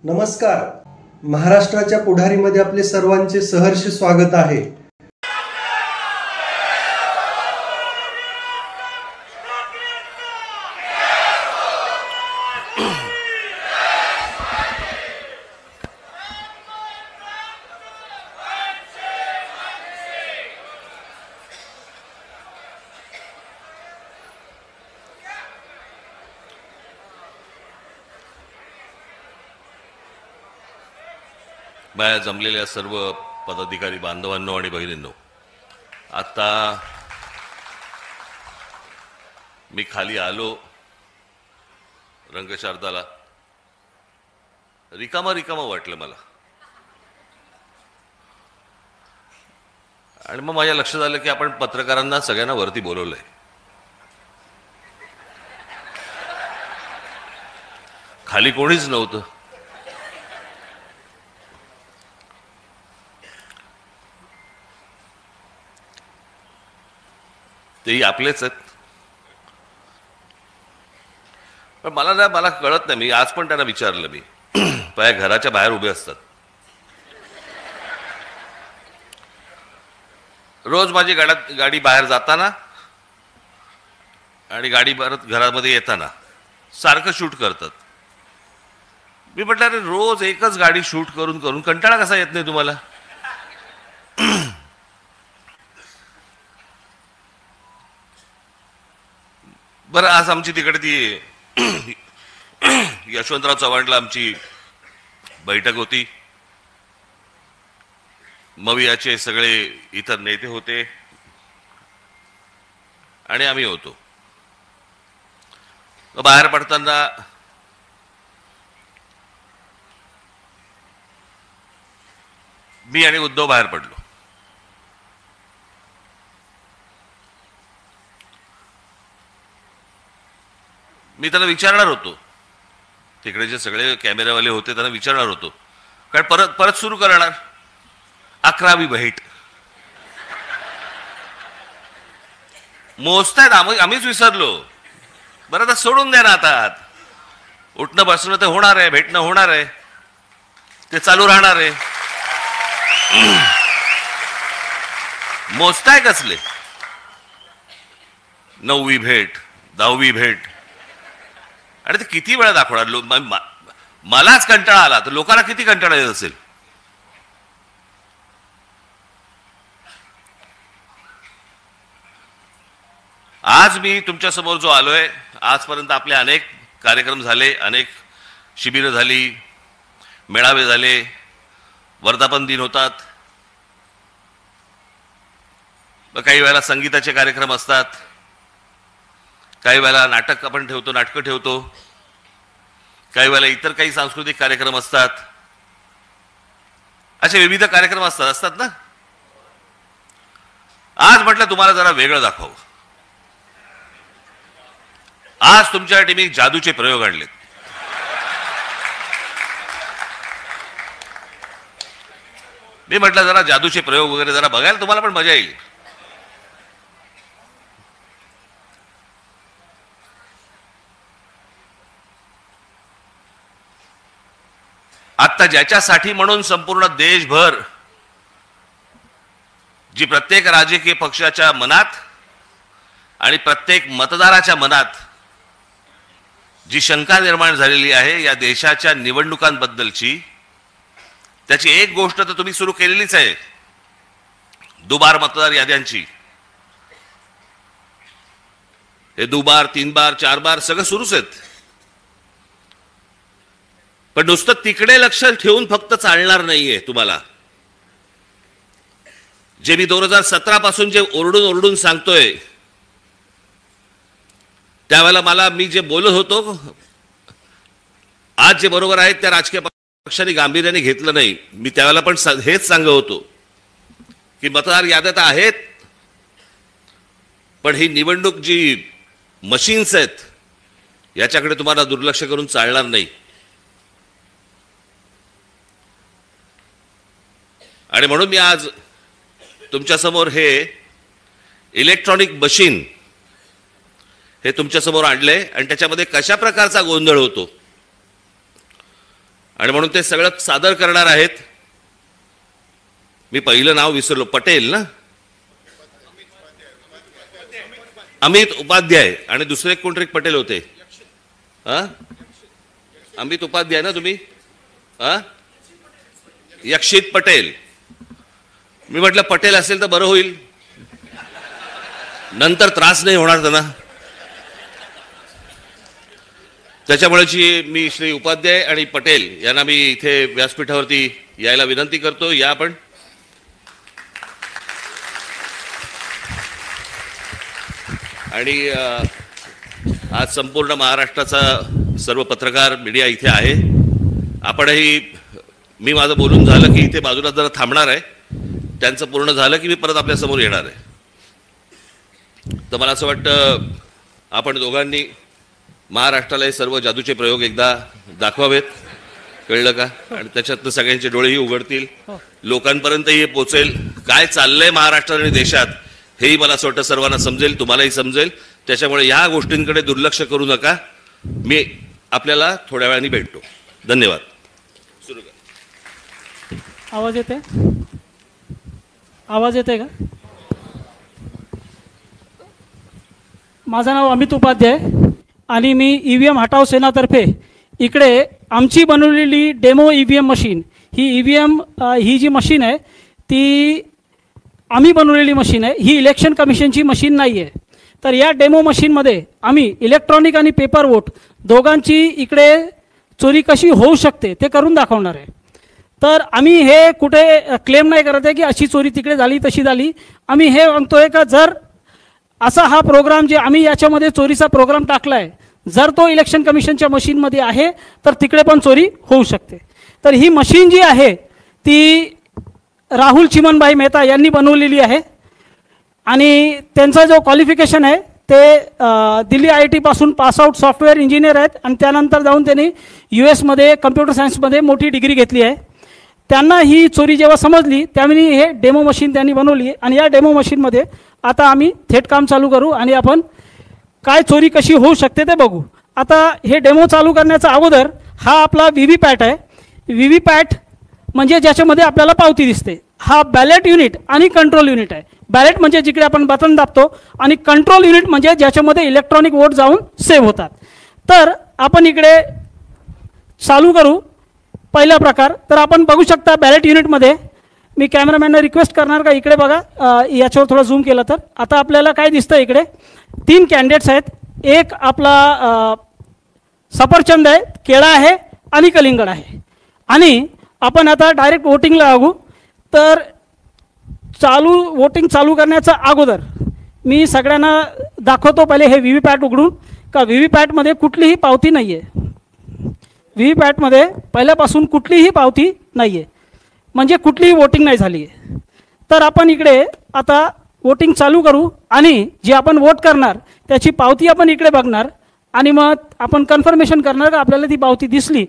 नमस्कार. महाराष्ट्राच्या पुढारीमध्ये आपले सर्वांचे सहर्ष स्वागत आहे. बाहेर जमलेल्या सर्व पदाधिकारी बांधवांनो आणि बहिणींनो, आता मी खाली आलो रंगशारदाला, रिकामा रिकामा वाटलं मला. आणि मग माझ्या लक्षात आलं की आपण पत्रकारांना सगळ्यांना वरती बोलवलंय. खाली कोणीच नव्हतं. तेही आपलेच आहेत. पण मला कळत नाही. मी आज पण त्यांना विचारलं, मी माझ्या घराच्या बाहेर उभे असतात रोज. माझी गाडी बाहेर जाताना आणि गाडी परत घरामध्ये येताना सारखं शूट करतात. मी म्हटलं, अरे रोज एकच गाडी शूट करून करून कंटाळा कसा येत नाही तुम्हाला? बरं, आज आमची तिकडे ती यशवंतराव चव्हाणला आमची बैठक होती. मवियाचे सगळे इतर नेते होते आणि आम्ही होतो. बाहेर पडताना मी आणि उद्धव बाहेर पडलो. मी त्यांना विचारणार होतो, तिकडे जे सगळे कॅमेरावाले होते त्यांना विचारणार होतो, कारण परत परत सुरू करणार 11वी भेट मोजतायत. आम्हीच विसरलो. बरं, आता सोडून द्या ना. आता उठणं बसणं तर होणार आहे, भेटणं होणार आहे, ते चालू राहणार आहे. मोजताय कसले? 9वी भेट, 10वी भेट, आणि ते किती वेळा दाखवणार? मलाच कंटाळा आला तर लोकांना किती कंटाळा येत असेल? आज मी तुमच्या समोर जो आलोय, आजपर्यंत आपले अनेक कार्यक्रम झाले, अनेक शिबिरं झाली, मेळावे झाले, वर्धापन दिन होतात, काही वेळेला संगीताचे कार्यक्रम असतात, काही वेळेला नाटक आपण ठेवतो, नाटकं ठेवतो, काही वेळेला इतर काही सांस्कृतिक कार्यक्रम असतात. असे विविध कार्यक्रम असतात ना. आज म्हटलं तुम्हाला जरा वेगळं दाखवावं. आज तुमच्यासाठी मी जादूचे प्रयोग आणलेत. मी म्हटलं जरा जादूचे प्रयोग वगैरे जरा बघायला तुम्हाला पण मजा येईल. आता ज्याच्यासाठी म्हणून संपूर्ण देशभर जी प्रत्येक राजकीय पक्षाच्या मनात आणि प्रत्येक मतदाराच्या मनात जी शंका निर्माण झालेली आहे या देशाच्या निवडणुकांबद्दलची, त्याची एक गोष्ट तर तुम्ही सुरू केलेलीच आहे, दुबार मतदार याद्यांची. हे दुबार, 3 बार, 4 बार सगळं सुरूच आहेत. पण नुसतं तिकडे लक्ष ठेवून फक्त चालणार नाहीये तुम्हाला. जे मी 2017 पासून जे ओरडून ओरडून सांगतोय, त्यावेळेला मी जे बोलत होतो, आज जे बरोबर आहेत त्या राजकीय पक्षांनी गांभीर्याने घेतलं नाही. मी त्यावेळेला पण हेच सांगत होतो की मतदार याद्या तर आहेत, पण ही निवडणूक जी मशीन्स आहेत याच्याकडे तुम्हाला दुर्लक्ष करून चालणार नाही. आणि म्हणून मी आज तुमच्यासमोर हे इलेक्ट्रॉनिक मशीन हे तुमच्यासमोर आणले आणि त्याच्यामध्ये कशा प्रकारचा गोंधळ होतो आणि म्हणून ते सगळं सादर करणार आहेत. मी पहिलं नाव विसरलो, पटेल ना, अमित उपाध्याय, आणि दुसरे कोणतरी पटेल होते. अमित उपाध्याय ना तुम्ही, यक्षित पटेल. मी म्हटलं पटेल असेल तर बरं होईल, नंतर त्रास नाही होणार त्यांना. त्याच्यामुळे मी श्री उपाध्याय आणि पटेल यांना मी इथे व्यासपीठावरती यायला विनंती करतो. या आपण. आणि आज संपूर्ण महाराष्ट्राचा सर्व पत्रकार मीडिया इथे आहे. आपणही, मी माझं बोलून झालं की इथे बाजूला जरा थांबणार आहे, त्यांचं पूर्ण झालं की मी परत आपल्यासमोर येणार आहे. तर मला असं वाटतं आपण दोघांनी महाराष्ट्राला हे सर्व जादूचे प्रयोग एकदा दाखवावेत, कळलं का? आणि त्याच्यातनं सगळ्यांचे डोळेही उघडतील, लोकांपर्यंतही हे पोचेल. काय चाललंय महाराष्ट्रात आणि देशात हेही मला असं वाटतं सर्वांना समजेल, तुम्हालाही समजेल. त्याच्यामुळे या गोष्टींकडे दुर्लक्ष करू नका. मी आपल्याला थोड्या वेळाने भेटतो. धन्यवाद. सुरू कर. आवाज येते? आवाज येते का? माझं नाव अमित उपाध्याय आणि मी EVM हटाव सेनातर्फे इकडे आमची बनवलेली डेमो EVM मशीन, ही EVM ही जी मशीन आहे ती आम्ही बनवलेली मशीन आहे, ही इलेक्शन कमिशनची मशीन नाही आहे. तर या डेमो मशीनमध्ये आम्ही इलेक्ट्रॉनिक आणि पेपर वोट दोघांची इकडे चोरी कशी होऊ शकते ते करून दाखवणार आहे. तर आम्ही हे कुठे क्लेम नाही करत आहे की अशी चोरी तिकडे झाली तशी झाली. आम्ही हे म्हणतोय का जर असा हा प्रोग्राम जे आम्ही याच्यामध्ये चोरीचा प्रोग्राम टाकला आहे, जर तो इलेक्शन कमिशनच्या मशीनमध्ये आहे तर तिकडे पण चोरी होऊ शकते. तर ही मशीन जी आहे ती राहुल चिमनभाई मेहता यांनी बनवलेली आहे आणि त्यांचा जो क्वालिफिकेशन आहे ते दिल्ली IIT पासून पासआउट सॉफ्टवेअर इंजिनियर आहेत आणि त्यानंतर जाऊन त्यांनी US मध्ये कम्प्युटर सायन्समध्ये मोठी डिग्री घेतली आहे. त्यांना ही चोरी जेव्हा समजली त्यावेळी हे डेमो मशीन त्यांनी बनवली आणि या डेमो मशीनमध्ये आता आम्ही थेट काम चालू करू आणि आपण काय चोरी कशी होऊ शकते ते बघू. आता हे डेमो चालू करण्याचा अगोदर हा आपला VVPAT आहे. VVPAT म्हणजे ज्याच्यामध्ये आपल्याला पावती दिसते. हा बॅलेट युनिट आणि कंट्रोल युनिट आहे. बॅलेट म्हणजे जिकडे आपण बटन दाबतो आणि कंट्रोल युनिट म्हणजे ज्याच्यामध्ये इलेक्ट्रॉनिक वोट जाऊन सेव्ह होतात. तर आपण इकडे चालू करू पहिला प्रकार. तर आपण बघू शकता बॅलेट युनिटमध्ये, मी कॅमेरामॅनला रिक्वेस्ट करणार का इकडे बघा, याच्यावर थोडं झूम केलं तर आता आपल्याला काय दिसतं, इकडे 3 कॅन्डिडेट्स आहेत. एक आपला सफरचंद आहे, केळा आहे आणि कलिंगड आहे. आणि आपण आता डायरेक्ट वोटिंगला लागू. तर वोटिंग चालू करण्याचा अगोदर मी सगळ्यांना दाखवतो पहिले हे VVPAT उघडून का VVPATमध्ये कुठलीही पावती नाही आहे. VVPATमध्ये पहिल्यापासून कुठलीही पावती नाही आहे, म्हणजे कुठलीही वोटिंग नाही झाली आहे. तर आपण इकडे आता वोटिंग चालू करू आणि जे आपण वोट करणार त्याची पावती आपण इकडे बघणार आणि मग आपण कन्फर्मेशन करणार का आपल्याला ती पावती दिसली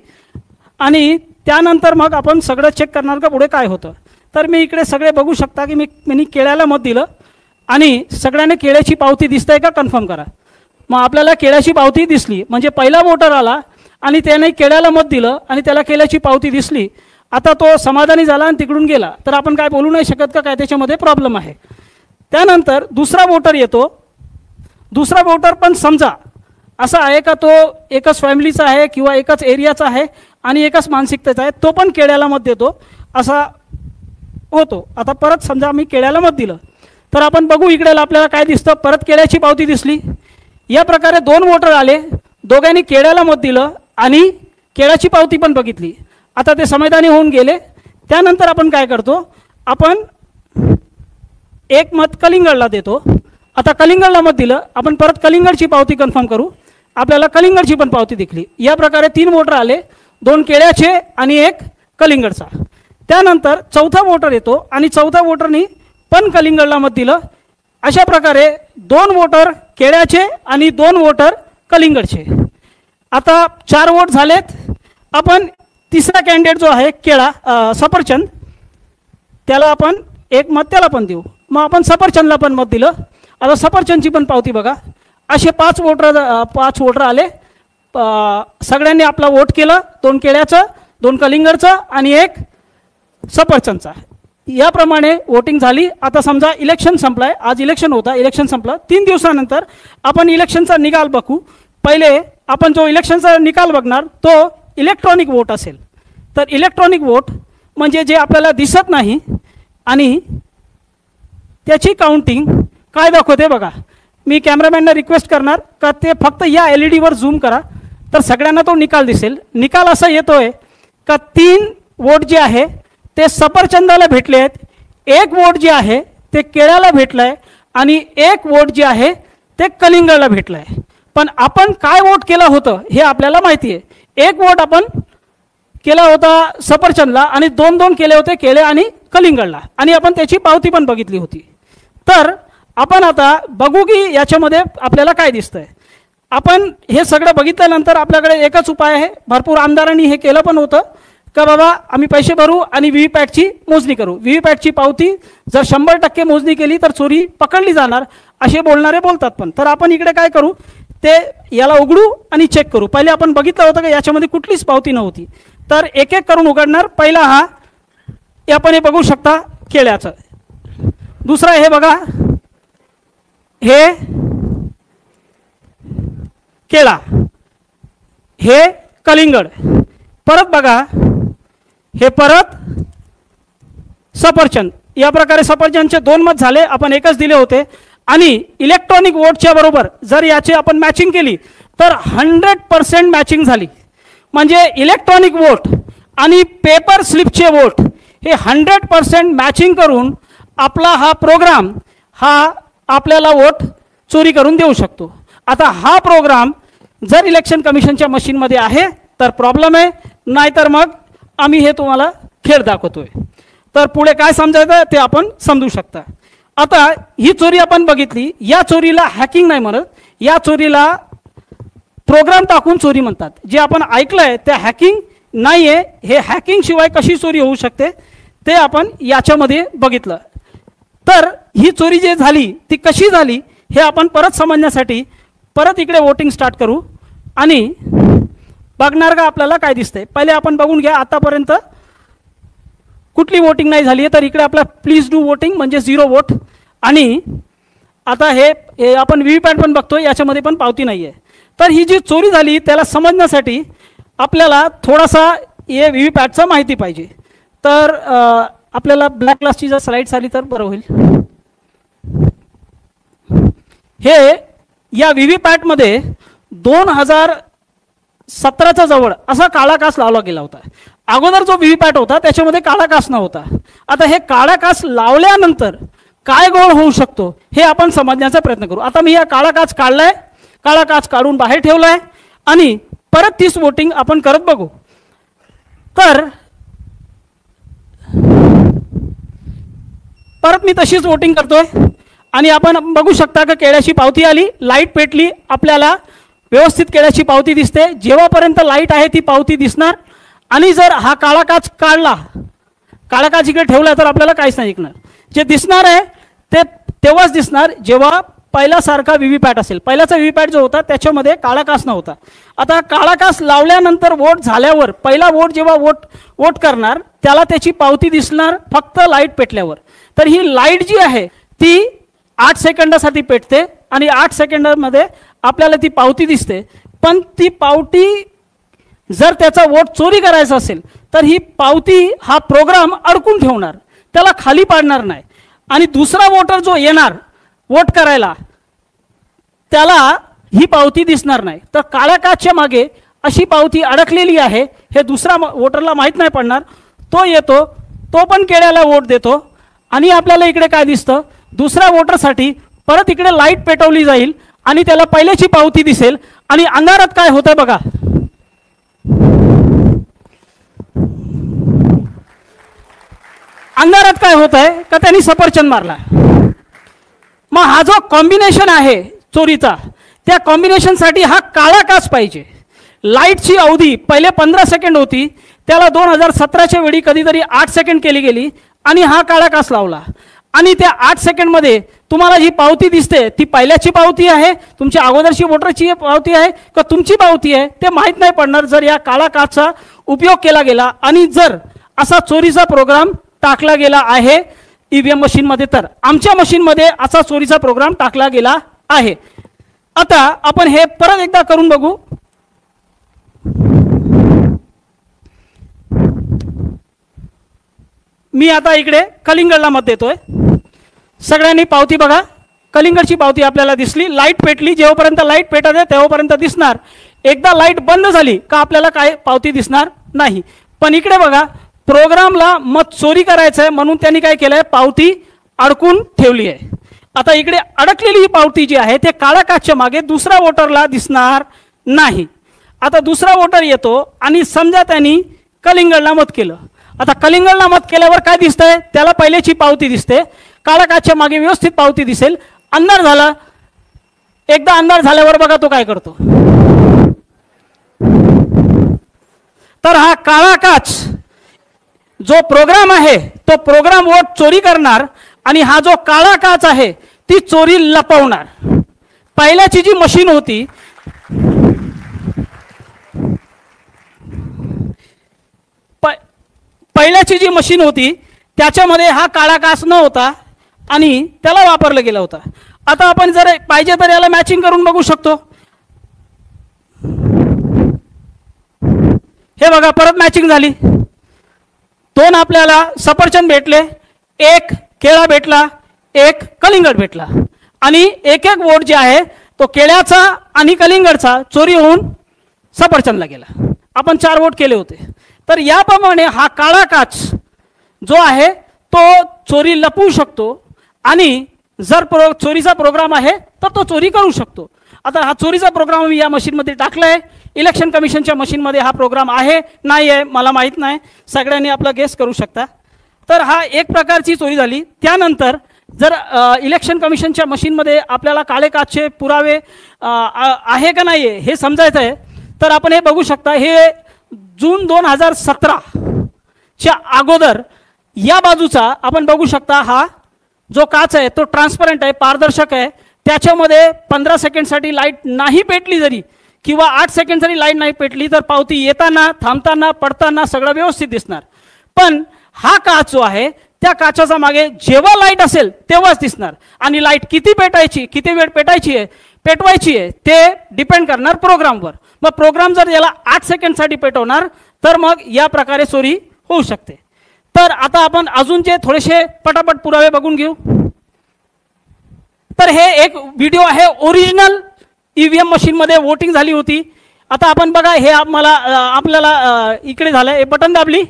आणि त्यानंतर मग आपण सगळं चेक करणार का पुढे काय होतं. तर मी इकडे सगळे बघू शकता की मी केळ्याला मत दिलं आणि सगळ्यांना केळ्याची पावती दिसतंय का कन्फर्म करा. मग आपल्याला केळ्याची पावती दिसली म्हणजे पहिला वोटर आला आणि त्याने केळ्याला मत दिलं आणि त्याला केळ्याची पावती दिसली. आता तो समाधानी झाला आणि तिकडून गेला तर आपण काय बोलू नाही शकत का काय त्याच्यामध्ये प्रॉब्लेम आहे. त्यानंतर दुसरा वोटर येतो. दुसरा वोटर पण समजा असा आहे का तो एकच फॅमिलीचा आहे किंवा एकच एरियाचा आहे आणि एकच मानसिकतेचा आहे, तो पण केळ्याला मत देतो असा होतो. आता परत समजा मी केळ्याला मत दिलं तर आपण बघू इकडे आपल्याला काय दिसतं, परत केळ्याची पावती दिसली. या प्रकारे 2 वोटर आले, दोघांनी केळ्याला मत दिलं आणि केळ्याची पावती पण बघितली. आता ते समाधानी होऊन गेले. त्यानंतर आपण काय करतो, आपण एक मत कलिंगडला देतो. आता कलिंगडला मत दिलं, आपण परत कलिंगडची पावती कन्फर्म करू. आपल्याला कलिंगडची पण पावती दिसली. या प्रकारे 3 वोटर आले, 2 केळ्याचे आणि 1 कलिंगडचा. त्यानंतर चौथा वोटर येतो आणि चौथा वोटरनी पण कलिंगडला मत दिलं. अशा प्रकारे 2 वोटर केळ्याचे आणि 2 वोटर कलिंगडचे. आता 4 वोट झालेत. आपण तिसरा कॅन्डिडेट जो आहे केळा सफरचंद, त्याला आपण 1 मत त्याला पण देऊ. मग आपण सफरचंदला पण मत दिलं. आता सफरचंदची पण पावती बघा. असे 5 वोटर आले. सगळ्यांनी आपला वोट केलं. 2 केळ्याचं 2 कलिंगडचा आणि 1 सफरचंदचा. याप्रमाणे वोटिंग झाली. आता समजा इलेक्शन संपलाय, आज इलेक्शन होता, इलेक्शन संपलं. 3 दिवसानंतर आपण इलेक्शनचा निकाल बघू. पहिले आपण जो इलेक्शनचा निकाल बघणार तो इलेक्ट्रॉनिक वोट असेल. तर इलेक्ट्रॉनिक वोट म्हणजे जे आपल्याला दिसत नाही आणि त्याची काउंटिंग काय दाखवते बघा. मी कॅमेरामॅनला रिक्वेस्ट करणार का ते फक्त या LED वर झूम करा, तर सगळ्यांना तो निकाल दिसेल. निकाल असा येतोय का 3 वोट जे आहे ते सफरचंदाला भेटले आहेत, 1 वोट जे आहे ते केळ्याला भेटलं आहे आणि 1 वोट जे आहे ते कलिंगडला भेटलं आहे. पण आपण काय वोट केलं होतं हे आपल्याला माहिती आहे. 1 वोट आपण केला होता सफरचंदला आणि 2 केले होते केळे आणि कलिंगडला, आणि आपण त्याची पावती पण बघितली होती. तर आपण आता बघू की याच्यामध्ये आपल्याला काय दिसतंय. आपण हे सगळं बघितल्यानंतर आपल्याकडे एकच उपाय आहे. भरपूर आमदारांनी हे केलं पण होतं का बाबा आम्ही पैसे भरू आणि VVPATची मोजणी करू. VVPATची पावती जर 100% मोजणी केली तर चोरी पकडली जाणार असे बोलणारे बोलतात. पण तर आपण इकडे काय करू, ते याला उघडू आणि चेक करू. पहिले आपण बघितलं होतं की याच्यामध्ये कुठलीच पावती नव्हती. तर एक एक करून उघडणार. पहिला हा आपण हे बघू शकता केळ्याचं. दुसरा हे बघा, हे केळा, हे कलिंगड. परत बघा, हे परत सफरचंद. या प्रकारे सफरचंदचे 2 मत झाले, आपण एकच दिले होते. आणि इलेक्ट्रॉनिक वोटच्या बरोबर जर याची आपण मॅचिंग केली तर 100% मॅचिंग झाली. म्हणजे इलेक्ट्रॉनिक वोट आणि पेपर स्लिपचे वोट हे 100% मॅचिंग करून आपला हा प्रोग्राम हा आपल्याला वोट चोरी करून देऊ शकतो. आता हा प्रोग्राम जर इलेक्शन कमिशनच्या मशीनमध्ये आहे तर प्रॉब्लेम आहे, नाहीतर मग आम्ही हे तुम्हाला खेळ दाखवतोय. तर पुढे काय समजायचं ते आपण समजू शकता. आता ही चोरी आपण बघितली. या चोरीला हॅकिंग नाही म्हणत, या चोरीला प्रोग्राम टाकून चोरी म्हणतात. जे आपण ऐकलंय ते हॅकिंग नाही आहे. हे हॅकिंग शिवाय कशी चोरी होऊ शकते ते आपण याच्यामध्ये बघितलं. तर ही चोरी जे झाली ती कशी झाली हे आपण परत समजण्यासाठी परत इकडे वोटिंग स्टार्ट करू आणि बघणार का आपल्याला काय दिसतंय. पहिले आपण बघून घ्या आतापर्यंत कुठली वोटिंग नाही झाली आहे. तर इकडे आपला प्लीज डू वोटिंग म्हणजे 0 वोट. आणि आता हे आपण VVPAT पण बघतो, याच्यामध्ये पण पावती नाही आहे. तर ही जी चोरी झाली त्याला समजण्यासाठी आपल्याला थोडासा हे VVPATचं माहिती पाहिजे. तर आपल्याला ब्लॅक क्लासची जर स्लाइड्स आली तर बरं होईल. हे या VVPATमध्ये 2017च्या जवळ असा काळा कास लावला गेला होता. अगोदर जो VVPAT होता त्याच्यामध्ये काळा कास नव्हता. आता हे काळा कास लावल्यानंतर काय गोळ होऊ शकतो हे आपण समजण्याचा प्रयत्न करू. आता मी हा काळा काच काढलाय, काळा काच काढून बाहेर ठेवलाय आणि परत 30 वोटिंग आपण करत बघू. तर परत मी तशीच वोटिंग करतोय आणि आपण बघू शकता की केळ्याची पावती आली, लाईट पेटली, आपल्याला व्यवस्थित केळ्याची पावती दिसते. जेव्हापर्यंत लाईट आहे ती पावती दिसणार. आणि जर हा काळा काच काढला, काळा काच इकडे ठेवला तर आपल्याला काहीच नाही दिसणार. जे दिसणार आहे ते तेव्हाच दिसणार जेव्हा पहिल्यासारखा VVPAT असेल. पहिल्याचा VVPAT जो होता त्याच्यामध्ये काळा कास नव्हता. आता काळा कास लावल्यानंतर वोट झाल्यावर पहिला वोट जेव्हा वोट करणार त्याला त्याची पावती दिसणार फक्त लाईट पेटल्यावर. तर ही लाईट जी आहे ती 8 सेकंदासाठी पेटते आणि 8 सेकंदामध्ये आपल्याला ती पावती दिसते. पण ती पावती जर त्याचा वोट चोरी करायचा असेल तर ही पावती हा प्रोग्राम अडकून ठेवणार, त्याला खाली पाडणार नाही. आणि दुसरा वोटर जो येणार वोट करायला त्याला ही पावती दिसणार नाही. तर काळ्या काचच्या मागे अशी पावती अडकलेली आहे हे दुसरा वोटरला माहीत नाही पडणार. तो येतो, तो पण केळ्याला वोट देतो आणि आपल्याला इकडे काय दिसतं, दुसऱ्या वोटरसाठी परत इकडे लाईट पेटवली जाईल आणि त्याला पहिल्याची पावती दिसेल. आणि अंधारात काय होतंय बघा, अंधारात काय होत आहे का त्यांनी सफरचंद मारला. मग हा जो कॉम्बिनेशन आहे चोरीचा त्या कॉम्बिनेशनसाठी हा काळा काच पाहिजे. लाईटची अवधी पहिले 15 सेकंड होती, त्याला 2017च्या वेळी कधीतरी 8 सेकंड केली गेली आणि हा काळा काच लावला. आणि त्या 8 सेकंडमध्ये तुम्हाला जी पावती दिसते ती पहिल्याची पावती आहे, तुमच्या अगोदरची वोटरची पावती आहे का तुमची पावती आहे ते माहीत नाही पडणार जर या काळा काचचा उपयोग केला गेला आणि जर असा चोरीचा प्रोग्राम टाकला गेला आहे ईव्हीएम मशीनमध्ये, तर आमच्या मशीनमध्ये असा चोरीचा प्रोग्राम टाकला गेला आहे. आता आपण हे परत एकदा करून बघू. मी आता इकडे कलिंगडला मत देतोय. सगळ्यांनी पावती बघा. कलिंगडची पावती आपल्याला दिसली. लाईट पेटली. जेव्हापर्यंत लाईट पेटत आहे तेव्हापर्यंत दिसणार. एकदा लाईट बंद झाली का आपल्याला काय पावती दिसणार नाही. पण इकडे बघा, प्रोग्रामला मत चोरी करायचं आहे म्हणून त्यांनी काय केलंय, पावती अडकून ठेवली आहे. आता इकडे अडकलेली ही पावती जी आहे ते काळ्या काचच्या मागे दुसऱ्या वोटरला दिसणार नाही. आता दुसरा वोटर येतो आणि समजा त्यांनी कलिंगडला मत केलं. आता कलिंगडला मत केल्यावर काय दिसतंय, त्याला पहिल्याची पावती दिसते. काळ्या काचच्या मागे व्यवस्थित पावती दिसेल. अंधार झाला. एकदा अंधार झाल्यावर बघा तो काय करतो. तर हा काळा काच जो प्रोग्राम आहे तो प्रोग्राम वोट चोरी करणार आणि हा जो काळा काच आहे ती चोरी लपवणार. पहिल्याची जी मशीन होती त्याच्यामध्ये हा काळा काच न होता आणि त्याला वापरलं गेला होता. आता आपण जर पाहिजे तर याला मॅचिंग करून बघू शकतो. हे बघा, परत मॅचिंग झाली. 2 आपल्याला सफरचंद भेटले, 1 केळा भेटला, 1 कलिंगड भेटला आणि एक वोट जे आहे तो केळ्याचा आणि कलिंगडचा चोरी होऊन सफरचंदला गेला. आपण 4 वोट केले होते. तर याप्रमाणे हा काळा काच जो आहे तो चोरी लपवू शकतो आणि जर चोरीचा प्रोग्राम आहे तर तो चोरी करू शकतो. आता हा चोरीचा प्रोग्राम मी या मशीनमध्ये टाकलाय. इलेक्शन कमिशनच्या मशीनमध्ये हा प्रोग्राम आहे नाही आहे मला माहीत नाही. सगळ्यांनी आपला गेस करू शकता. तर हा एक प्रकारची चोरी झाली. त्यानंतर जर इलेक्शन कमिशनच्या मशीनमध्ये आपल्याला काळे काचचे पुरावे आहे का नाही हे समजायचं आहे तर आपण हे बघू शकता. हे जून 2017 च्या अगोदर या बाजूचा आपण बघू शकता. हा जो काच आहे तो ट्रान्सपरंट आहे, पारदर्शक आहे. त्याच्यामध्ये 15 सेकंडसाठी लाईट नाही पेटली जरी किंवा 8 सेकंड जरी लाईट नाही पेटली तर पावती येताना, थांबताना, पडताना सगळं व्यवस्थित दिसणार. पण हा काच जो आहे त्या काचाचा मागे जेव्हा लाईट असेल तेव्हाच दिसणार आणि लाईट किती पेटायची, किती वेळ पेटवायची आहे ते डिपेंड करणार प्रोग्रामवर. मग प्रोग्राम जर याला 8 सेकंडसाठी पेटवणार तर मग या प्रकारे चोरी होऊ शकते. तर आता आपण अजून जे थोडेसे पटापट पुरावे बघून घेऊ. तर हे एक व्हिडिओ आहे. ओरिजिनल ईव्हीएम मशीनमध्ये वोटिंग झाली होती. आता आपण बघा, हे आपल्याला इकडे झालं. हे बटन दाबली,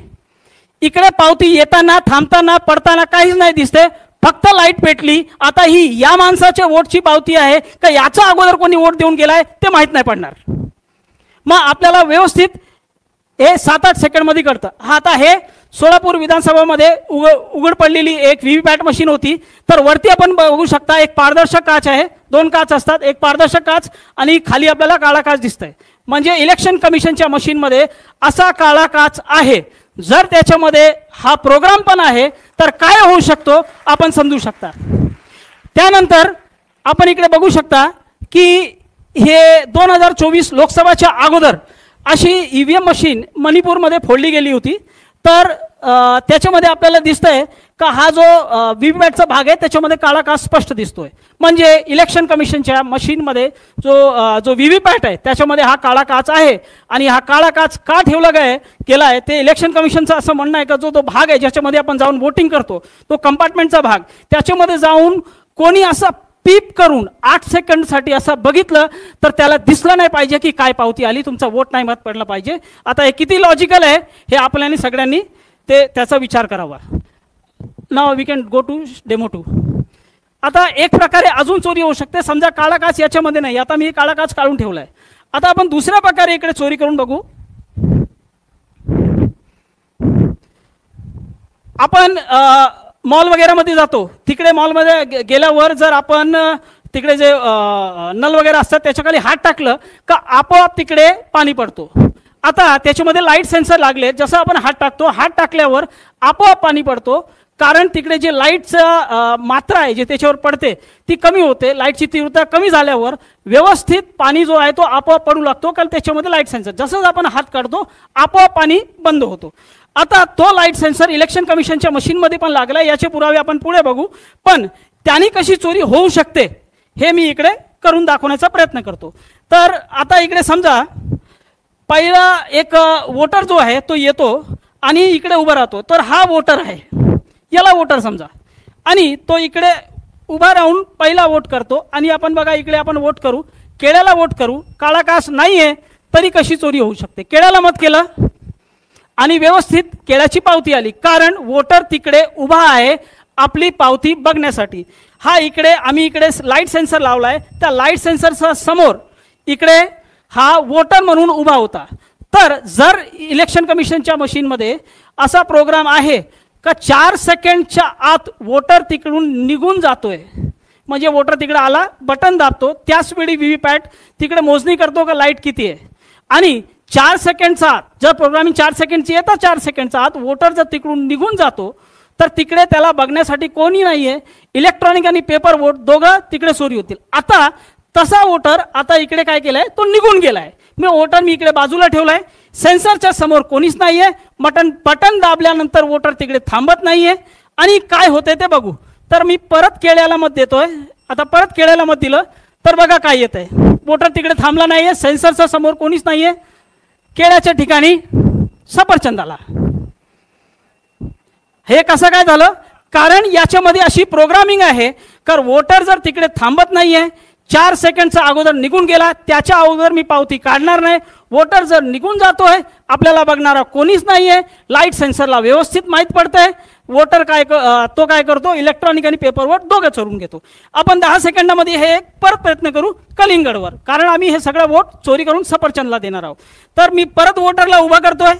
इकडे पावती येताना, थांबताना, पडताना काहीच नाही दिसते, फक्त लाईट पेटली. आता ही या माणसाच्या वोटची पावती आहे का याच्या अगोदर कोणी वोट देऊन गेलाय ते माहीत नाही पडणार. मग आपल्याला व्यवस्थित हे 7-8 सेकंडमध्ये कळतं. हा आता हे सोलापूर विधानसभामध्ये उघड पडलेली एक व्हीव्हीपॅट मशीन होती. तर वरती आपण बघू शकता एक पारदर्शक काच आहे. 2 काच असतात, एक पारदर्शक काच आणि खाली आपल्याला काळा काच दिसतंय. म्हणजे इलेक्शन कमिशनच्या मशीनमध्ये असा काळा काच आहे. जर त्याच्यामध्ये हा प्रोग्राम पण आहे तर काय होऊ शकतो आपण समजू शकता. त्यानंतर आपण इकडे बघू शकता की हे 2024 लोकसभाच्या अगोदर अशी ईव्हीएम मशीन मणिपूरमध्ये फोडली गेली होती. तर त्याच्यामध्ये आपल्याला दिसतंय का हा जो व्हीव्हीपॅटचा भाग आहे त्याच्यामध्ये काळा काच स्पष्ट दिसतोय. म्हणजे इलेक्शन कमिशनच्या मशीनमध्ये जो व्हीव्हीपॅट आहे त्याच्यामध्ये हा काळा काच आहे. आणि हा काळा काच का ठेवला गेला आहे ते इलेक्शन कमिशनचं असं म्हणणं आहे का जो भाग आहे ज्याच्यामध्ये आपण जाऊन वोटिंग करतो तो कंपार्टमेंटचा भाग, त्याच्यामध्ये जाऊन कोणी असा पीप करून 8 सेकंडसाठी असं बघितलं तर त्याला दिसलं नाही पाहिजे की काय पावती आली, तुमचा वोट नाही मत पडला पाहिजे. आता हे किती लॉजिकल आहे हे आपल्याला सगळ्यांनी त्याचा विचार करावा. Now we can go to demo 2. आता एक प्रकारे अजून चोरी होऊ शकते. समजा काळा काच याच्यामध्ये नाही, आता मी काळा काच काढून ठेवलाय. आता आपण दुसऱ्या प्रकारे इकडे चोरी करून बघू. आपण मॉल वगैरे मध्ये जातो, तिकडे मॉलमध्ये गेल्यावर जर आपण तिकडे जे नल वगैरे असतात त्याच्याखाली हात टाकलं का आपोआप तिकडे पाणी पडतो. आता त्याच्यामध्ये लाईट सेन्सर लागले, जसं आपण हात टाकतो, हात टाकल्यावर आपोआप पाणी पडतो. कारण तिकडे जे लाईटचं मात्रा आहे जे त्याच्यावर पडते ती कमी होते, लाईटची तीव्रता कमी झाल्यावर व्यवस्थित पाणी जो आहे तो आपोआप पडू लागतो, कारण त्याच्यामध्ये लाईट सेन्सर जसंच आपण हात काढतो आपोआप पाणी बंद होतो. आता तो लाईट सेन्सर इलेक्शन कमिशनच्या मशीनमध्ये पण लागला, याचे पुरावे आपण पुढे बघू. पण त्याने कशी चोरी होऊ शकते हे मी इकडे करून दाखवण्याचा प्रयत्न करतो. तर आता इकडे समजा पहिला एक वोटर जो आहे तो येतो आणि इकडे उभा राहतो. तर हा वोटर आहे, याला वोटर समजा, आणि तो इकडे उभा राहून पहिला वोट करतो. आणि आपण बघा इकडे आपण वोट करू, केळ्याला वोट करू, काळा कास नाही आहे तरी कशी चोरी होऊ शकते. केळ्याला मत केलं आणि व्यवस्थित केळ्याची पावती आली, कारण वोटर तिकडे उभा आहे आपली पावती बघण्यासाठी. हा इकडे आम्ही इकडे लाईट सेन्सर लावलाय, त्या लाईट सेन्सरच्या समोर इकडे हा वोटर म्हणून उभा होता. तर जर इलेक्शन कमिशनच्या मशीनमध्ये असा प्रोग्राम आहे का 4 सेकंडच्या आत वोटर तिकडून निघून जातोय, म्हणजे वोटर तिकडे आला, बटन दाबतो, त्याच वेळी व्हीव्हीपॅट तिकडे मोजणी करतो का लाईट किती आहे. आणि 4 सेकंडचा आत जर प्रोग्रामिंग 4 सेकंडची येतं, 4 सेकंडचा आत वोटर जर तिकडून निघून जातो तर तिकडे त्याला बघण्यासाठी कोणी नाही आहे. इलेक्ट्रॉनिक आणि पेपर वोट दोघं तिकडे चोरी होतील. आता तसा वोटर आता इकडे काय केलाय, तो निघून गेलाय. वोटर मी इकडे बाजूला ठेवलाय, सेन्सरच्या समोर कोणीच नाहीये, बटन दाबल्यानंतर वोटर तिकडे थांबत नाहीये. आणि काय होते ते बघू. तर मी परत केळ्याला मत देतोय. आता परत केळ्याला मत दिलं तर बघा काय येतंय, वोटर तिकडे थांबला नाहीये, सेन्सरच्या समोर कोणीच नाहीये, केळ्याच्या ठिकाणी सफरचंद आला. हे कसं काय झालं, कारण याच्यामध्ये अशी प्रोग्रामिंग आहे तर वोटर जर तिकडे थांबत नाहीये, 4 सेकंडचा अगोदर निघून गेला, त्याच्या अगोदर मी पावती काढणार नाही. वोटर जर निघून जातोय, आपल्याला बघणारा कोणीच नाहीये, लाईट सेन्सरला व्यवस्थित माहीत पडतंय, वोटर तो काय करतो, इलेक्ट्रॉनिक आणि पेपर वोट दोघं चोरून घेतो. आपण 10 सेकंदामध्ये हे परत प्रयत्न करू कलिंगडवर, कारण आम्ही हे सगळं वोट चोरी करून सफरचंदला देणार आहोत. तर मी परत वोटरला उभा करतोय,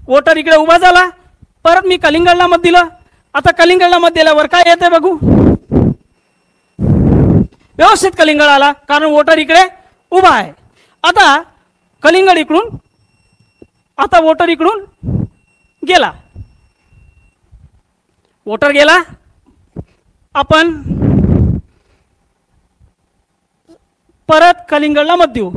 वोटर इकडे उभा झाला, परत मी कलिंगडला मत दिलं. आता कलिंगडला मत दिल्यावर काय येते बघू, व्यवस्थित कलिंगड आला, कारण वोटर इकडे उभा आहे. आता कलिंगड इकडून, आता वोटर इकडून गेला, वोटर गेला. आपण परत कलिंगडला मत देऊ.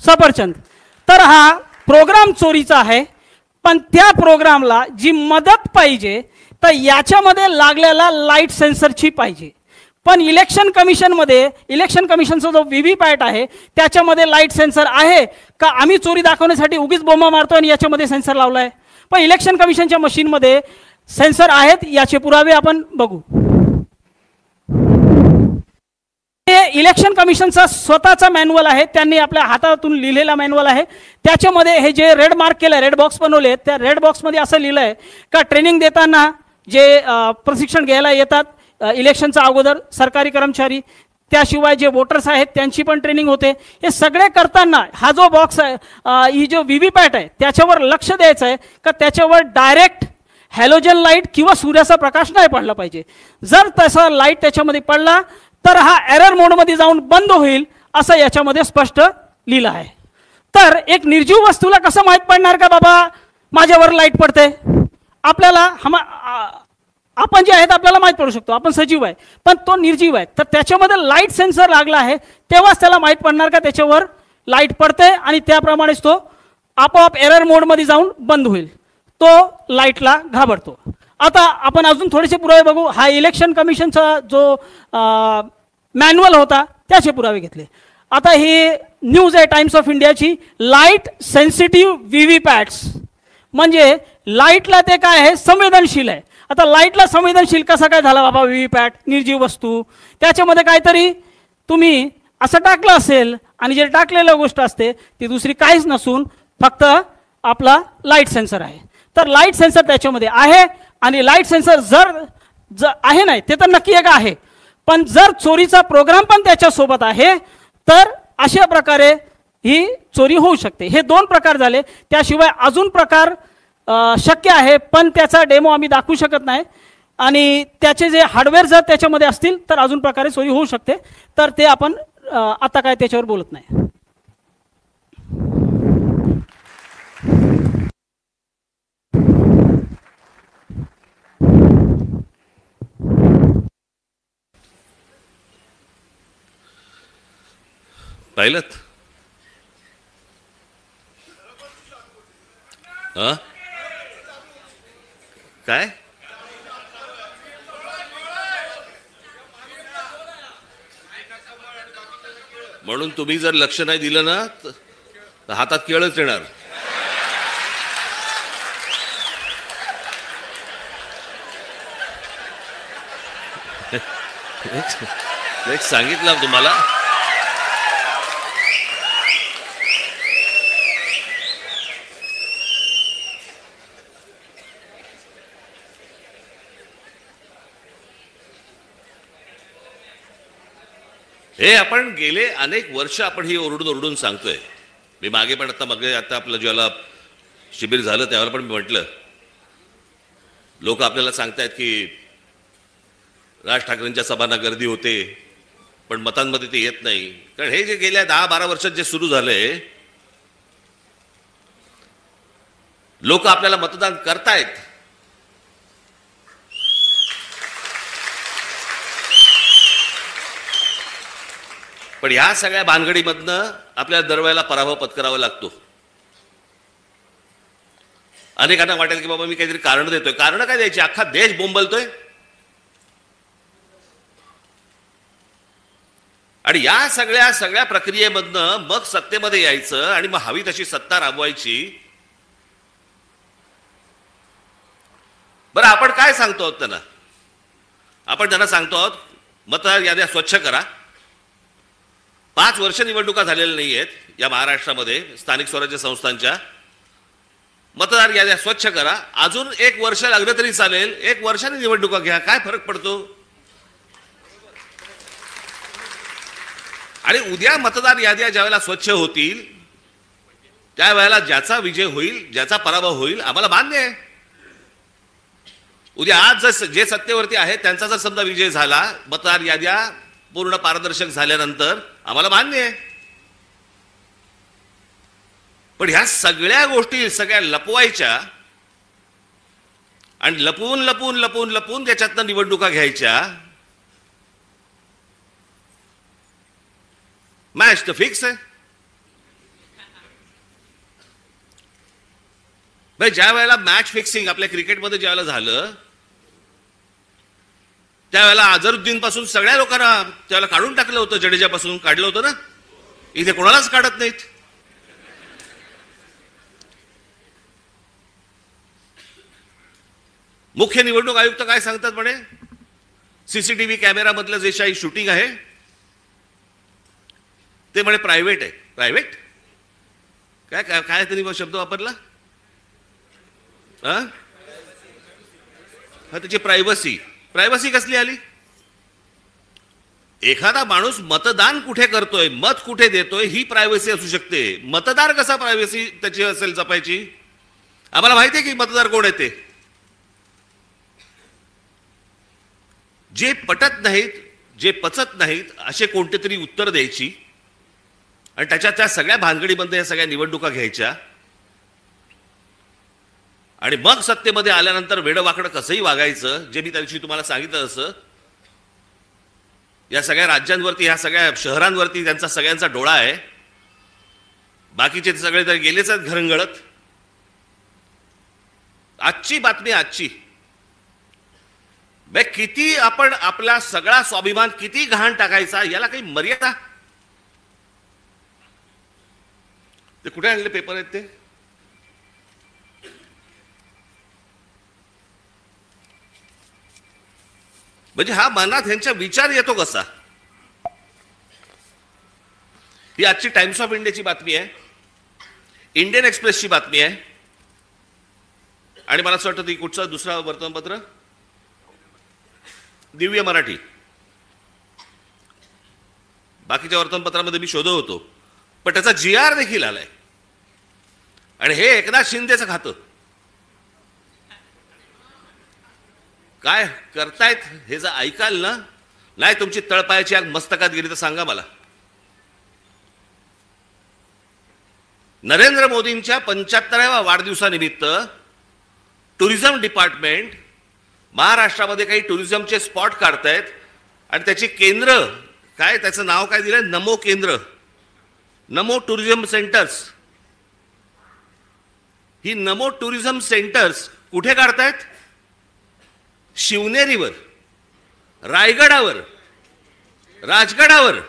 सफरचंद. तर हा प्रोग्राम चोरीचा आहे, पण त्या प्रोग्रामला जी मदत पाहिजे तर याच्यामध्ये लागलेला लाईट सेन्सरची पाहिजे. पण इलेक्शन कमिशनचा जो व्हीव्हीपॅट आहे त्याच्यामध्ये लाईट सेन्सर आहे का, आम्ही चोरी दाखवण्यासाठी उगीच बोंबा मारतो आणि याच्यामध्ये सेन्सर लावलाय. पण इलेक्शन कमिशनच्या मशीनमध्ये सेन्सर आहेत, याचे पुरावे आपण बघू. इलेक्शन कमिशनचा स्वतःचा मॅन्युअल आहे, त्यांनी आपल्या हातातून लिहिलेला मॅन्युअल आहे. त्याच्यामध्ये हे जे रेड मार्क केलं, रेड बॉक्स बनवले, त्या रेड बॉक्समध्ये असं लिहिलं आहे का ट्रेनिंग देताना जे प्रशिक्षण घ्यायला येतात इलेक्शनच्या अगोदर सरकारी कर्मचारी, त्याशिवाय जे वोटर्स आहेत त्यांची पण ट्रेनिंग होते. हे सगळे करताना हा जो बॉक्स आहे, ही जो व्हीव्हीपॅट आहे त्याच्यावर लक्ष द्यायचं आहे का त्याच्यावर डायरेक्ट हॅलोजन लाईट किंवा सूर्याचा प्रकाश नाही पडला पाहिजे. जर तसा लाईट त्याच्यामध्ये पडला तर हा एरर मोडमध्ये जाऊन बंद होईल, असं याच्यामध्ये स्पष्ट लिहिलं आहे. तर एक निर्जीव वस्तूला कसं माहीत पडणार का बाबा माझ्यावर लाईट पडते, आपल्याला आपण जे आहेत आपल्याला माहीत पडू शकतो, आपण सजीव आहे, पण तो निर्जीव आहे. तर त्याच्यामध्ये लाईट सेन्सर लागला आहे, तेव्हाच त्याला माहीत पडणार का त्याच्यावर लाईट पडते, आणि त्याप्रमाणेच तो आपोआप एरर मोडमध्ये जाऊन बंद होईल, तो लाईटला घाबरतो. आता आपण अजून थोडेसे पुरावे बघू. हा इलेक्शन कमिशनचा जो मॅन्युअल होता त्याचे पुरावे घेतले. आता ही न्यूज आहे टाइम्स ऑफ इंडियाची, लाईट सेन्सिटिव्ह व्हीव्हीपॅट्स, म्हणजे लाईटला ते काय आहे, संवेदनशील आहे. आता लाईटला संवेदनशील कसा काय झाला बाबा व्हीव्हीपॅट, निर्जीव वस्तू, त्याच्यामध्ये काहीतरी तुम्ही असं टाकलं असेल आणि जे टाकलेलं गोष्ट असते ती दुसरी काहीच नसून फक्त आपला लाईट सेन्सर आहे. तर लाईट सेन्सर त्याच्यामध्ये आहे, आणि लाईट सेन्सर जर आहे नाही ते तर नक्की एक आहे, पण जर चोरीचा प्रोग्राम पण त्याच्यासोबत आहे तर अशा प्रकारे ही चोरी होऊ शकते. हे 2 प्रकार झाले, त्याशिवाय अजून प्रकार शक्य आहे, पण त्याचा डेमो आम्ही दाखवू शकत नाही. आणि त्याचे जे हार्डवेअर जर त्याच्यामध्ये असतील तर अजून प्रकारे चोरी होऊ शकते. तर ते आपण आता काय त्याच्यावर बोलत नाही. पाहिलं काय म्हणून तुम्ही जर लक्ष नाही दिलं ना तर हातात केळच येणार. एक सांगितलं तुम्हाला, हे आपण गेले अनेक वर्ष आपण ही ओरडून ओरडून सांगतोय. मी मागे पण आता आपलं ज्याला शिबिर झालं त्यावेळेला पण मी म्हटलं, लोक आपल्याला सांगतायत की राज ठाकरेंच्या सभांना गर्दी होते पण मतांमध्ये ते येत नाही. कारण हे जे गेल्या 10-12 वर्षात जे सुरू झालंय, लोक आपल्याला मतदान करतायत, पण ह्या सगळ्या भानगडीमधनं आपल्याला दरवेळेला पराभव पत्करावा लागतो. अनेकांना वाटेल की बाबा मी काहीतरी कारण देतोय. कारण काय द्यायची, अख्खा देश बोंबलतोय. आणि या सगळ्या प्रक्रियेमधनं मग सत्तेमध्ये यायचं आणि मग हवी तशी सत्ता राबवायची. बरं, आपण काय सांगतो आहोत त्यांना? आपण त्यांना सांगतो आहोत मतदार याद्या स्वच्छ करा. 5 वर्ष निवडणुका झालेल्या नाही आहेत या महाराष्ट्रामध्ये स्थानिक स्वराज्य संस्थांच्या. मतदार याद्या स्वच्छ करा. अजून 1 वर्ष लागलं तरी चालेल, 1 वर्षाने निवडणुका घ्या, काय फरक पडतो? आणि उद्या मतदार याद्या ज्यावेळेला स्वच्छ होतील त्यावेळेला ज्याचा विजय होईल, ज्याचा पराभव होईल, आम्हाला मान्य आहे. उद्या आज जे सत्तेवरती आहेत त्यांचा जर समजा विजय झाला, मतदार याद्या पूर्ण पारदर्शक झाल्यानंतर, आम्हाला मान्य आहे. पण ह्या सगळ्या गोष्टी सगळ्या लपवायच्या आणि लपवून लपवून लपवून लपवून त्याच्यातनं निवडणुका घ्यायच्या. मॅच तर फिक्स आहे. भाई, ज्या वेळेला मॅच फिक्सिंग आपल्या क्रिकेटमध्ये ज्या वेळेला झालं त्यावेळेला अझरुद्दीन पासून सगळ्या लोकांना त्यावेळेला काढून टाकलं होतं. जडेजापासून काढलं होतं ना. इथे कोणालाच काढत नाहीत. मुख्य निवडणूक आयुक्त काय सांगतात म्हणे, सीसीटीव्ही कॅमेरा मधलं जे काही शूटिंग आहे ते म्हणे प्रायव्हेट आहे. प्रायव्हेट काय काय काय त्यांनी शब्द वापरला? हा, त्याची प्रायव्हसी कसली आली? एखादा माणूस मतदान कुठे करतोय, मत कुठे देतोय, ही प्रायव्हसी असू शकते. मतदार कसा प्रायव्हसी त्याची असेल जपायची? आम्हाला माहिती आहे की मतदार कोण आहे ते. जे पटत नाहीत, जे पचत नाहीत असे कोणते तरी उत्तर द्यायची आणि त्याच्या त्या सगळ्या भानगडीमध्ये या सगळ्या निवडणुका घ्यायच्या आणि मग सत्तेमध्ये आल्यानंतर वेडवाकडं कसंही वागायचं. जे मी त्या दिवशी तुम्हाला सांगितलं असं, या सगळ्या राज्यांवरती, ह्या सगळ्या शहरांवरती त्यांचा सगळ्यांचा डोळा आहे. बाकीचे सगळे तर गेलेच आहेत घरंगळत. आजची बातमी, आजची किती आपण आपला सगळा स्वाभिमान किती गहाण टाकायचा, याला काही मर्यादा? ते कुठे आणले पेपर आहेत ते? म्हणजे हा मनात ह्यांचा विचार येतो कसा? ही आजची टाइम्स ऑफ इंडियाची बातमी आहे, इंडियन एक्सप्रेसची बातमी आहे आणि मला असं वाटतं ती कुठचा दुसरा वर्तमानपत्र, दिव्य मराठी. बाकीच्या वर्तमानपत्रामध्ये मी शोधत होतो पण त्याचा GR देखील आलाय. आणि हे एकनाथ शिंदेचं खातं. काय करतायत हे जर ऐकाल ना, नाही तुमची तळपायाची आग मस्तकात गेली तर सांगा मला. नरेंद्र मोदींच्या 75व्या वाढदिवसानिमित्त टुरिझम डिपार्टमेंट महाराष्ट्रामध्ये काही टुरिझमचे स्पॉट काढतायत आणि त्याची केंद्र काय, त्याचं नाव काय दिलंय, नमो केंद्र. नमो टुरिझम सेंटर्स, ही नमो टुरिझम सेंटर्स कुठे काढतायत? शिवनेरीवर, रायगडावर, राजगडावर,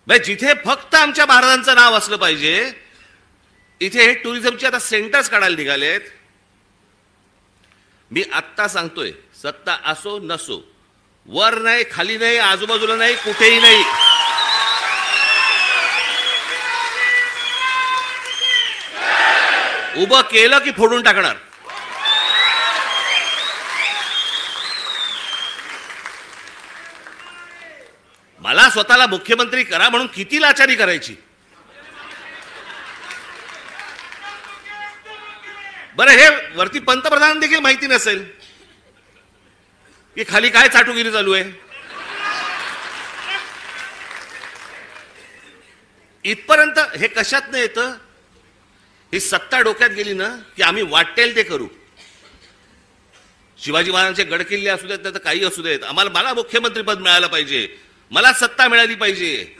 जिथे फक्त आमच्या महाराजांचं नाव असलं पाहिजे इथे हे टुरिझमचे आता सेंटर्स काढायला निघालेत. मी आत्ता सांगतोय, सत्ता असो नसो, वर नाही, खाली नाही, आजूबाजूला नाही, कुठेही नाही, उभं केलं की फोडून टाकणार. मला स्वतःला मुख्यमंत्री करा म्हणून किती लाचारी करायची. बरं, हे वरती पंतप्रधान देखील माहिती नसेल की खाली काय चाटुगिरी चालू आहे. इथपर्यंत हे कशात नाही येतं? ही सत्ता डोक्यात गेली ना की आम्ही वाटेल ते करू. शिवाजी महाराजांचे गडकिल्ले असू देत, तर काही असू देत, मला मुख्यमंत्रीपद मिळालं पाहिजे, मला सत्ता मिळाली पाहिजे,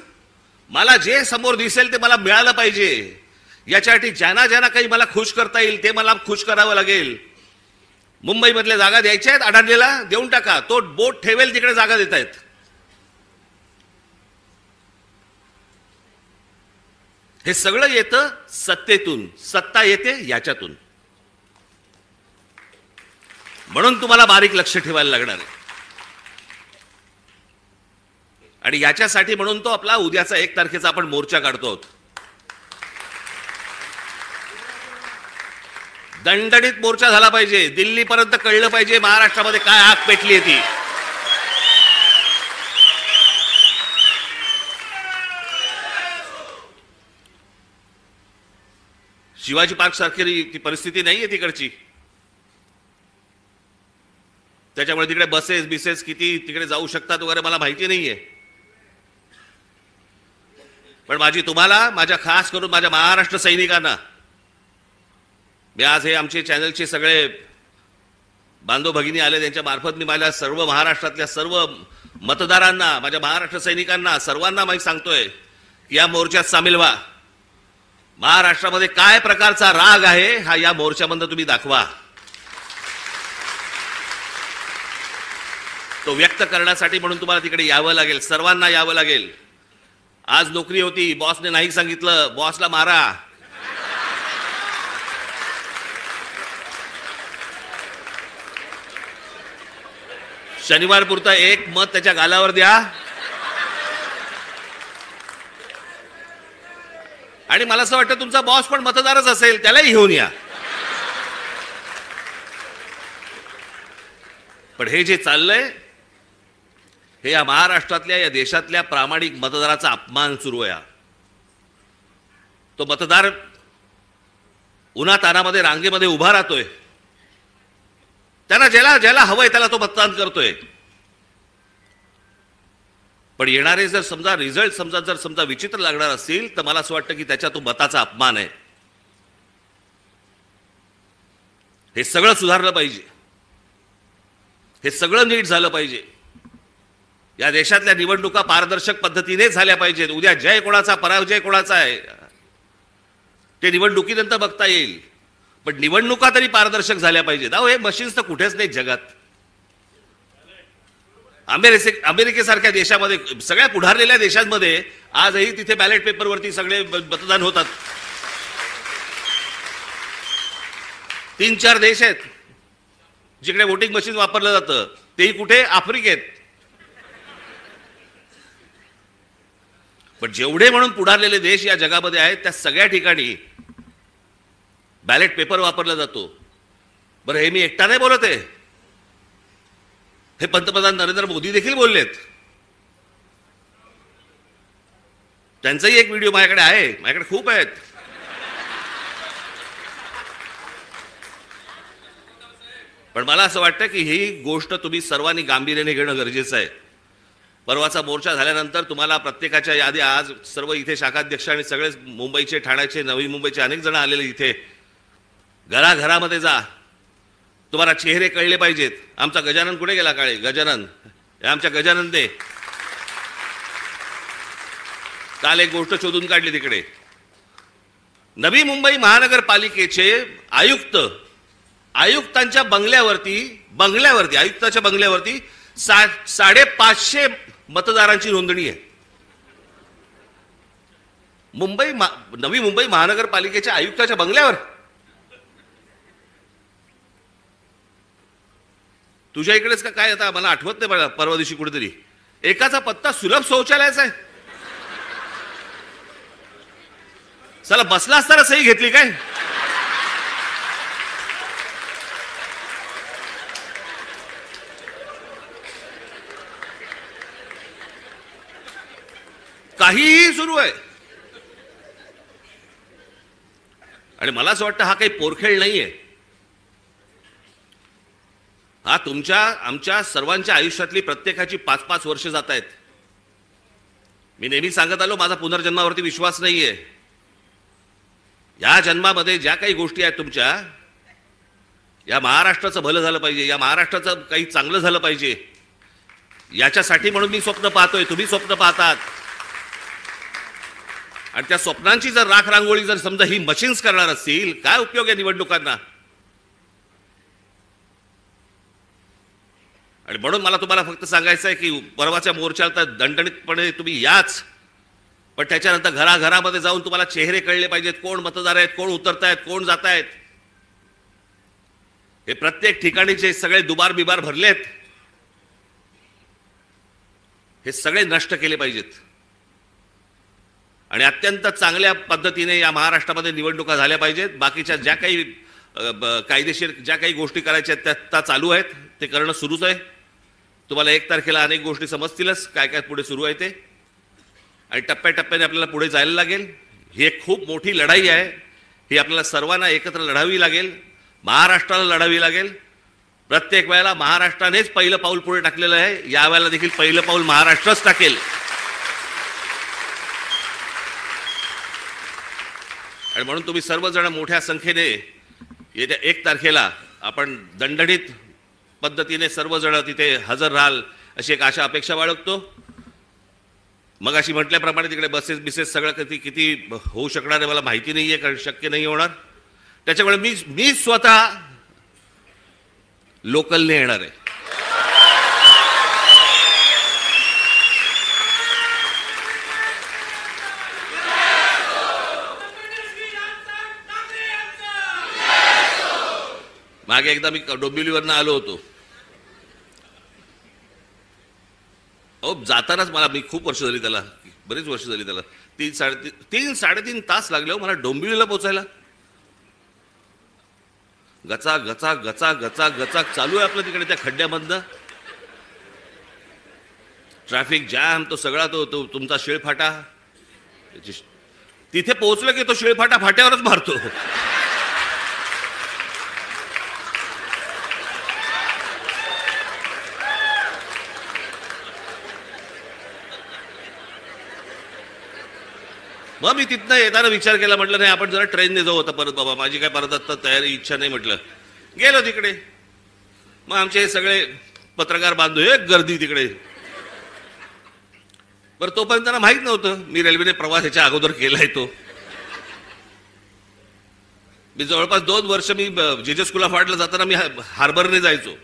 मला जे समोर दिसेल ते मला मिळालं पाहिजे. याच्यासाठी ज्यांना ज्यांना काही मला खुश करता येईल ते मला खुश करावं लागेल. मुंबईमधल्या जागा द्यायच्या आहेत, अडाणलेला देऊन टाका, तो बोट ठेवेल तिकडे जागा देत आहेत. हे सगळं येतं सत्तेतून, सत्ता येते याच्यातून. म्हणून तुम्हाला बारीक लक्ष ठेवायला लागणार आहे. आणि याच्यासाठी म्हणून तो आपला उद्याचा 1 तारखेचा आपण मोर्चा काढतो आहोत. दणदणीत मोर्चा झाला पाहिजे, दिल्लीपर्यंत कळलं पाहिजे महाराष्ट्रामध्ये काय आग पेटली ती. शिवाजी पार्क सारखी ती परिस्थिती नाहीये तिकडची. त्याच्यामुळे तिकडे बसेस किती तिकडे जाऊ शकतात वगैरे मला माहिती नाहीये. पण तुम्हाला, माझ्या खास करून माझ्या महाराष्ट्र सैनिकांना, मी आज हे आमचे चॅनलचे सगळे बांधव भगिनी आले त्यांच्या मार्फत मी माझ्या सर्व महाराष्ट्रातल्या सर्व मतदारांना, माझ्या महाराष्ट्र सैनिकांना सर्वांना मी सांगतोय की या मोर्चात सामील व्हा. महाराष्ट्रामध्ये काय प्रकारचा राग आहे हा या मोर्चामध्ये तुम्ही दाखवा. तो व्यक्त करण्यासाठी म्हणून तुम्हाला तिकडे यावं लागेल, सर्वांना यावं लागेल. आज नोकरी होती, बॉसने नाही सांगितलं, बॉसला मारा. शनिवार पुरता 1 मत त्याच्या गालावर द्या. आणि मला असं वाटतं तुमचा बॉस पण मतदारच असेल, त्यालाही घेऊन या. पण हे जे चाललंय हे या महाराष्ट्रातल्या, या देशातल्या प्रामाणिक मतदाराचा अपमान सुरू आहे. तो मतदार उन्हातानामध्ये रांगेमध्ये उभा राहतोय, त्यांना ज्याला हवंय त्याला तो मतदान करतोय. पण येणारे जर समजा रिझल्ट जर विचित्र लागणार असतील तर मला असं वाटतं की त्याच्या तो मताचा अपमान आहे. हे सगळं सुधारलं पाहिजे, हे सगळं नीट झालं पाहिजे. या देशातल्या निवडणुका पारदर्शक पद्धतीने झाल्या पाहिजेत. उद्या जय कोणाचा पराजय कोणाचा आहे ते निवडणुकीनंतर बघता येईल, पण निवडणुका तरी पारदर्शक झाल्या पाहिजेत. अहो, हे मशीन्स तर कुठेच नाही जगात. अमेरिकेसारख्या देशामध्ये, सगळ्या पुढारलेल्या देशांमध्ये आजही तिथे बॅलेट पेपरवरती सगळे मतदान होतात. 3-4 देश आहेत जिकडे वोटिंग मशीन वापरलं जातं, तेही कुठे? आफ्रिकेत. पण जेवढे म्हणून पुढारलेले देश या जगामध्ये आहेत त्या सगळ्या ठिकाणी बॅलेट पेपर वापरला जातो. बरं, हे मी एकटा नाही बोलत आहे, हे पंतप्रधान नरेंद्र मोदी देखील बोललेत. त्यांचाही एक व्हिडिओ माझ्याकडे आहे, माझ्याकडे खूप आहेत. पण मला असं वाटतं की ही गोष्ट तुम्ही सर्वांनी गांभीर्याने घेणं गरजेचं आहे. परवाचा मोर्चा झाल्यानंतर तुम्हाला प्रत्येकाच्या यादी, आज सर्व इथे शाखाध्यक्ष आणि सगळेच मुंबईचे, ठाण्याचे, नवी मुंबईचे अनेक जण आलेले इथे, घराघरामध्ये जा, तुम्हाला चेहरे कळले पाहिजेत. आमचा गजानन कुठे गेला? काळे गजानन, आमच्या गजानन दे. काल एक गोष्ट शोधून काढली तिकडे. नवी मुंबई महानगरपालिकेचे आयुक्तांच्या बंगल्यावरती आयुक्ताच्या बंगल्यावरती 550 मतदारांची नोंदणी आहे. नवी मुंबई महानगरपालिकेच्या आयुक्ताच्या बंगल्यावर. तुझ्या इकडेच का काय? आता मला आठवत नाही, मला परवा दिवशी कुठेतरी एकाचा पत्ता सुलभ शौचालयाचा आहे. चला बसला असताना सही घेतली काय? काहीही सुरू आहे. आणि मला असं वाटतं हा काही पोरखेळ नाहीये. हा आमच्या सर्वांच्या आयुष्यातली प्रत्येकाची 5-5 वर्ष जात आहेत. मी नेहमी सांगत आलो, माझा पुनर्जन्मावरती विश्वास नाहीये. या जन्मामध्ये ज्या काही गोष्टी आहेत तुमच्या, या महाराष्ट्राचं भलं झालं पाहिजे, या महाराष्ट्राचं काही चांगलं झालं पाहिजे, याच्यासाठी म्हणून मी स्वप्न पाहतोय, तुम्ही स्वप्न पाहतात. आणि त्या स्वप्नांची जर राख रांगोळी जर समजा ही मशीन्स करणार असतील, काय उपयोग आहे निवडणुकांना? आणि म्हणून मला तुम्हाला फक्त सांगायचं आहे की परवाच्या मोर्चाला दणदणीतपणे तुम्ही याच, पण त्याच्यानंतर घराघरामध्ये जाऊन तुम्हाला चेहरे कळले पाहिजेत, कोण मतदार आहेत, कोण उतरतायत, कोण जात आहेत. हे प्रत्येक ठिकाणी जे सगळे दुबार बिबार भरलेत, हे सगळे नष्ट केले पाहिजेत. आणि अत्यंत चांगल्या पद्धतीने या महाराष्ट्रामध्ये निवडणुका झाल्या पाहिजेत. बाकीच्या ज्या काही कायदेशीर ज्या काही गोष्टी करायच्या आहेत त्या चालू आहेत, ते करणं सुरूच आहे. तुम्हाला 1 तारखेला अनेक गोष्टी समजतीलच काय काय पुढे सुरू आहे ते. आणि टप्प्याटप्प्याने आपल्याला पुढे जायला लागेल. ही एक खूप मोठी लढाई आहे. ही आपल्याला सर्वांना एकत्र लढावी लागेल, महाराष्ट्राला लढावी लागेल. प्रत्येक वेळेला महाराष्ट्रानेच पहिलं पाऊल पुढे टाकलेलं आहे. यावेळेला देखील पहिलं पाऊल महाराष्ट्रच टाकेल. आणि म्हणून तुम्ही सर्वजण मोठ्या संख्येने येत्या 1 तारखेला आपण दणदणीत पद्धतीने सर्वजण तिथे हजर राहाल अशी एक आशा अपेक्षा बाळगतो. मग अशी म्हटल्याप्रमाणे तिकडे बसेस सगळं किती होऊ शकणार आहे मला माहिती नाहीये, कारण शक्य नाही होणार. त्याच्यामुळे मी स्वतः लोकलने येणार आहे. मागे एकदा मी डोंबिवलीवरनं आलो होतो. जातानाच मला, मी खूप वर्ष झाली त्याला, बरीच वर्ष झाली त्याला, 3-3.5 तास लागले मला डोंबिवलीला पोहोचायला. गचा गचा गचा गचा गचा चालू आहे आपलं तिकडे त्या खड्ड्यामधनं. ट्रॅफिक जॅम, तो सगळा तो तुमचा शिळफाटा. तिथे पोहोचलं की तो शिळफाटा फाट्यावरच मारतो. मग मी तिथनं येताना विचार केला, म्हटलं नाही आपण जरा ट्रेनने जाऊ आता परत. बाबा माझी काय परत आता तयारी इच्छा नाही. म्हटलं गेलो तिकडे. मग आमचे हे सगळे पत्रकार बांधव, एक गर्दी तिकडे. बरं तोपर्यंत त्यांना माहीत नव्हतं मी रेल्वेने प्रवास ह्याच्या अगोदर केलाय तो. मी जवळपास 2 वर्ष मी जेजे स्कूल ऑफ आर्टला जाताना मी हार्बरने जायचो.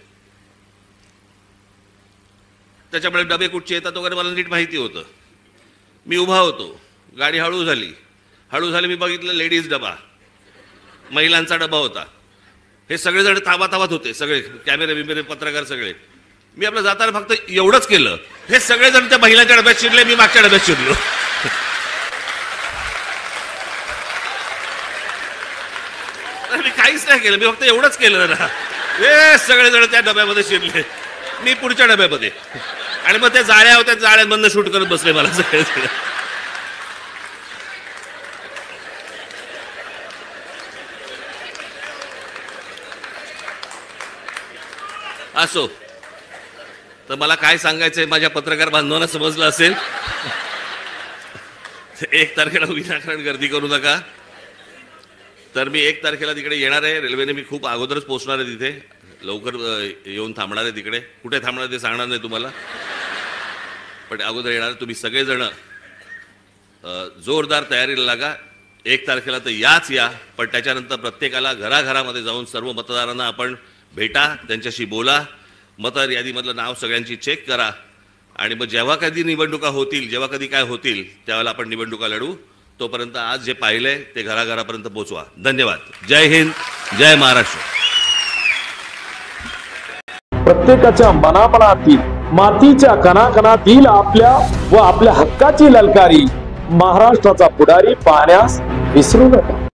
त्याच्यामुळे डबे कुठचे येतात वगैरे मला नीट माहिती होतं. मी उभा होतो, गाडी हळू झाली, मी बघितलं लेडीज डबा, महिलांचा डबा होता. हे सगळेजण ताबाताबात होते, सगळे कॅमेरे बिमेरे पत्रकार सगळे. मी आपलं जाताना फक्त एवढंच केलं, हे सगळेजण त्या महिलांच्या डब्यात शिरले, मी मागच्या डब्यात शिरलो. मी काहीच नाही केलं, मी फक्त एवढंच केलं ना. हे सगळेजण त्या डब्यामध्ये शिरले, मी पुढच्या डब्यामध्ये. आणि मग त्या जाळ्या होत्या, जाळ्यांमधनं शूट करत बसले मला सगळे. असो, तर मला काय सांगायचंय माझ्या पत्रकार बांधवांना समजलं असेल. 1 तारखेला विनाकारण गर्दी करू नका. तर मी 1 तारखेला तिकडे येणार आहे. रेल्वेने मी खूप अगोदरच पोहोचणार आहे तिथे, लवकर येऊन थांबणार आहे तिकडे. कुठे थांबणार ते सांगणार नाही तुम्हाला, पण अगोदर येणार. तुम्ही सगळेजण जोरदार तयारीला लागा. 1 तारखेला तर या, पण त्याच्यानंतर प्रत्येकाला घराघरामध्ये जाऊन सर्व मतदारांना आपण भेटा, त्यांच्याशी बोला, मतदार यादीमधलं नाव सगळ्यांची चेक करा आणि मग जेव्हा कधी निवडणुका होतील, जेव्हा कधी काय होतील त्यावेळेला आपण निवडणुका लढू. तोपर्यंत आज जे पाहिलंय ते घराघरापर्यंत पोहोचवा. धन्यवाद. जय हिंद, जय महाराष्ट्र. प्रत्येकाच्या मनामनातील, मातीच्या कणाकणातील आपल्या व आपल्या हक्काची ललकारी महाराष्ट्राचा पुढारी पाहण्यास विसरू नका.